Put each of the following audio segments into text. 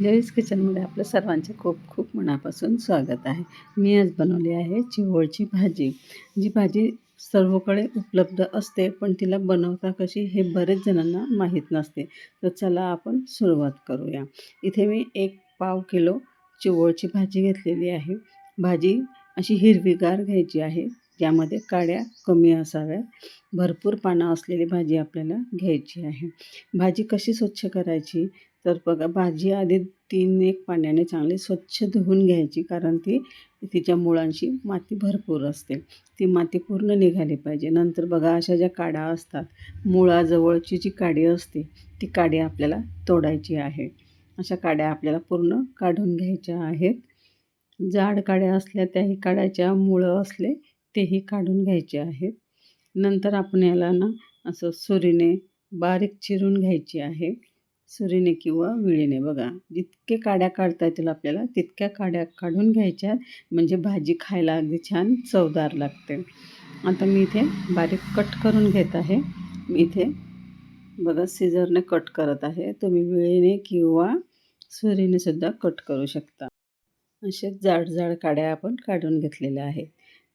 जयस किचनमध्ये आपलं सर्वांचे खूप खूप मनापासून स्वागत आहे. मी आज बनवली आहे चिवळची भाजी. जी भाजी सर्वकडे उपलब्ध असते, पण तिला बनवता कशी हे बरेच जणांना माहीत नसते. तर चला आपण सुरुवात करूया. इथे मी 1 पाव किलो चिवळची भाजी घेतलेली आहे. भाजी अशी हिरवीगार घ्यायची आहे, ज्यामध्ये काड्या कमी असाव्यात. भरपूर पानं असलेली भाजी आपल्याला घ्यायची आहे. भाजी कशी स्वच्छ करायची? तर बघा, भाजी आधी 3-1 पाण्याने चांगली स्वच्छ धुवून घ्यायची, कारण तिच्या मुळांशी माती भरपूर असते. ती माती पूर्ण निघाली पाहिजे. नंतर बघा, अशा ज्या काड्या असतात, मुळाजवळची जी काडी असते, ती काडी आपल्याला तोडायची आहे. अशा काड्या आपल्याला पूर्ण काढून घ्यायच्या आहेत. जाड काड्या असल्या त्याही काढायच्या, मुळं असले तेही काढून घ्यायचे आहेत. नंतर आपण याला ना असं सुरीने बारीक चिरून घ्यायची आहे. सुरीने किंवा विळीने बघा, जितके काड्या काढता येतील आपल्याला तितक्या काड्या काढून घ्यायच्या, म्हणजे भाजी खायला अगदी छान चवदार लागते. आता मी इथे बारीक कट करून घेत आहे. मी इथे बघा सीझरने कट करत आहे. तुम्ही विळीने किंवा सुरीने सुद्धा कट करू शकता. असे जाड जाड काड्या आपण काढून घेतलेल्या आहेत.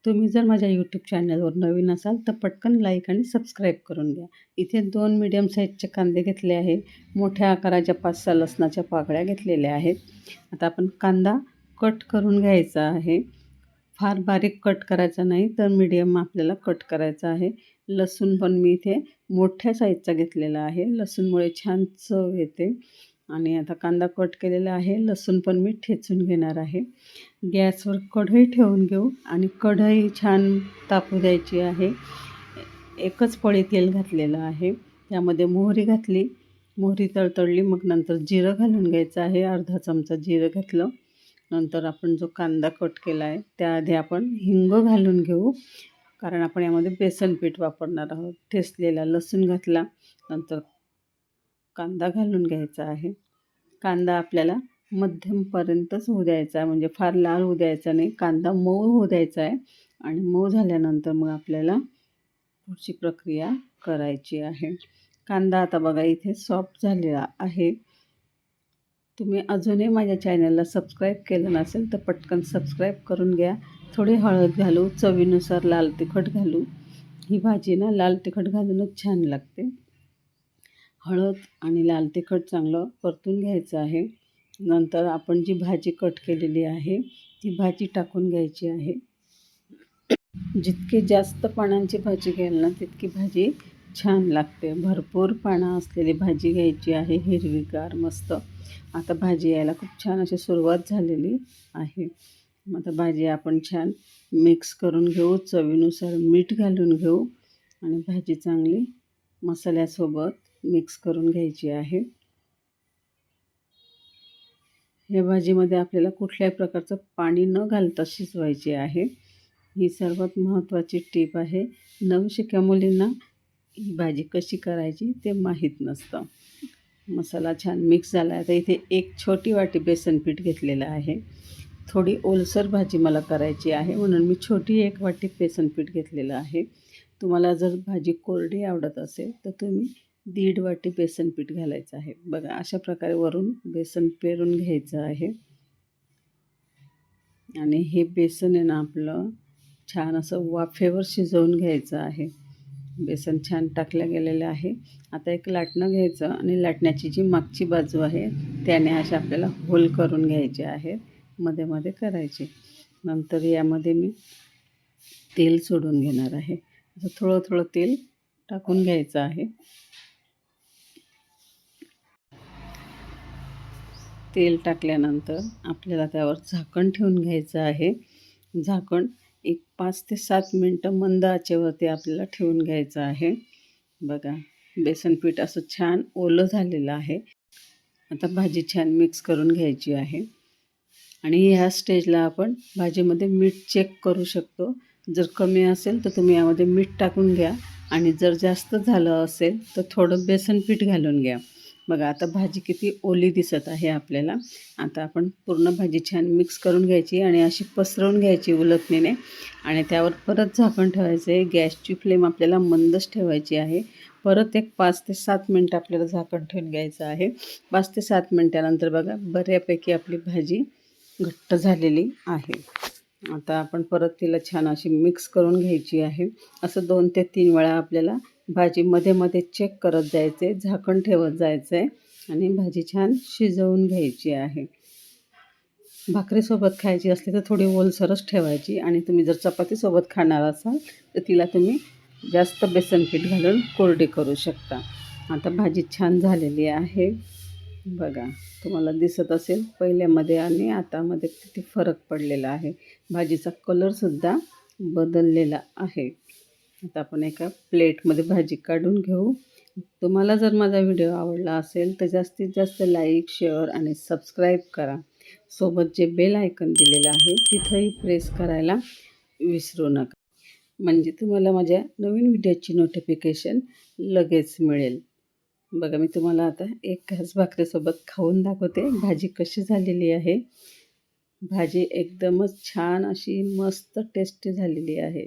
तुम्ही जर माझ्या यूट्यूब चॅनलवर नवीन असाल तर पटकन लाईक आणि सबस्क्राईब करून घ्या. इथे 2 मीडियम साईजचे कांदे घेतले आहे. मोठ्या आकाराच्या 5-6 लसणाच्या पाकळ्या घेतलेल्या आहेत. आता आपण कांदा कट करून घ्यायचा आहे. फार बारीक कट करायचा नाही, तर मीडियम आपल्याला कट करायचा आहे. लसूण पण मी इथे मोठ्या साईजचा घेतलेला आहे. लसूणमुळे छान चव येते. आणि आता कांदा कट केलेला आहे. लसूण पण मी ठेचून घेणार आहे. गॅसवर कढई ठेवून घेऊ आणि कढई छान तापू द्यायची आहे. एकच पळी तेल घातलेलं आहे. त्यामध्ये मोहरी घातली. मोहरी तळतळली, मग नंतर जिरं घालून घ्यायचं आहे. अर्धा चमचा जिरं घातलं. नंतर आपण जो कांदा कट केला आहे त्याआधी आपण हिंग घालून घेऊ, कारण आपण यामध्ये बेसन पीठ वापरणार आहोत. ठेचलेला लसूण घातला. नंतर कांदा घालून घ्यायचा आहे. कांदा आपल्याला मध्यमपर्यंतच होऊ द्यायचा आहे, म्हणजे फार लाल होऊ द्यायचा नाही. कांदा मऊ होऊ द्यायचा आहे आणि मऊ झाल्यानंतर मग आपल्याला पुढची प्रक्रिया करायची आहे. कांदा आता बघा इथे सॉफ्ट झालेला आहे. तुम्ही अजूनही माझ्या चॅनलला सबस्क्राईब केलं नसेल तर पटकन सबस्क्राईब करून घ्या. थोडी हळद घालू, चवीनुसार लाल तिखट घालू. ही भाजी ना लाल तिखट घालूनच छान लागते. हळद आणि लाल तिखट चांगलं परतून घ्यायचं आहे. नंतर आपण जी भाजी कट केलेली आहे ती भाजी टाकून घ्यायची आहे. जितकी जास्त पानांची भाजी घ्याल ना तितकी भाजी छान लागते. भरपूर पानं असलेली भाजी घ्यायची आहे, हिरवीगार मस्त. आता भाजी यायला खूप छान अशी सुरुवात झालेली आहे. आता भाजी आपण छान मिक्स करून घेऊ. चवीनुसार मीठ घालून घेऊ आणि भाजी चांगली मसाल्यासोबत मिक्स करून घ्यायची आहे. या भाजीमध्ये आपल्याला कुठल्याही प्रकारचं पाणी न घालता शिजवायची आहे. ही सर्वात महत्त्वाची टीप आहे. नवशिक्या मुलींना ही भाजी कशी करायची ते माहीत नसतं. मसाला छान मिक्स झाला आहे. आता इथे 1 छोटी वाटी बेसन पीठ घेतलेलं आहे. थोडी ओलसर भाजी मला करायची आहे, म्हणून मी छोटी 1 वाटी बेसन पीठ घेतलेलं आहे. तुम्हाला जर भाजी कोरडी आवडत असेल तर तुम्ही 1.5 वाटी बेसन पीठ घालायचं आहे. बघा, अशा प्रकारे वरून बेसन पेरून घ्यायचं आहे. आणि हे बेसन आहे ना आपलं छान असं वाफेवर शिजवून घ्यायचं आहे. बेसन छान टाकलं गेलेलं आहे. आता एक लाटणं घ्यायचं आणि लाटण्याची जी मागची बाजू आहे त्याने अशा आपल्याला होल करून घ्यायचे आहेत, मध्ये मध्ये करायचे. नंतर यामध्ये मी तेल सोडून घेणार आहे. असं थोडं थोडं तेल टाकून घ्यायचं आहे. तेल टाकल्यानंतर आपल्याला त्यावर झाकण ठेवून घ्यायचं आहे. झाकण एक 5 ते 7 मिनटं मंद आचेवरती आपल्याला ठेवून घ्यायचं आहे. बघा, बेसन पीठ असं छान ओलं झालेलं आहे. आता भाजी छान मिक्स करून घ्यायची आहे. आणि ह्या स्टेजला आपण भाजीमध्ये मीठ चेक करू शकतो. जर कमी असेल तर तुम्ही यामध्ये मीठ टाकून घ्या, आणि जर जास्त झालं असेल तर थोडं बेसन पीठ घालून घ्या. बघा, आता भाजी किती ओली दिसत आहे आपल्याला. आता आपण पूर्ण भाजी छान मिक्स करून घ्यायची आणि अशी पसरवून घ्यायची उलटणीने, आणि त्यावर परत झाकण ठेवायचं आहे. गॅसची फ्लेम आपल्याला मंदच ठेवायची आहे. परत एक 5 ते 7 मिनटं आपल्याला झाकण ठेवून घ्यायचं आहे. 5 ते 7 मिनटानंतर बघा बऱ्यापैकी आपली भाजी घट्ट झालेली आहे. आता आपण परत तिला छान अशी मिक्स करून घ्यायची आहे. असं 2 ते 3 वेळा आपल्याला भाजी मध्ये चेक करत जायचे, झाकण ठेवत जायचं आहे आणि भाजी छान शिजवून घ्यायची आहे. भाकरीसोबत खायची असली तर थोडी ओलसरच ठेवायची आणि तुम्ही जर चपातीसोबत खाणार असाल तर तिला तुम्ही जास्त बेसन पीठ घालून कोरडी करू शकता. आता भाजी छान झालेली आहे. बघा तुम्हाला दिसत असेल पहिल्यामध्ये आणि आतामध्ये किती फरक पडलेला आहे. भाजीचा कलरसुद्धा बदललेला आहे. आता आपण एका प्लेटमध्ये भाजी काढून घेऊ. तुम्हाला जर माझा व्हिडिओ आवडला असेल तर जास्तीत जास्त लाईक, शेअर आणि सबस्क्राईब करा. सोबत जे बेल आयकॉन दिलेलं आहे तिथंही प्रेस करायला विसरू नका. म्हणजे तुम्हाला माझ्या नवीन व्हिडिओची नोटिफिकेशन लगेच मिळेल. बघा मी तुम्हाला आता एक घास भाकरीसोबत खाऊन दाखवते भाजी कशी झालेली आहे. भाजी एकदमच छान अशी मस्त टेस्टी झालेली आहे.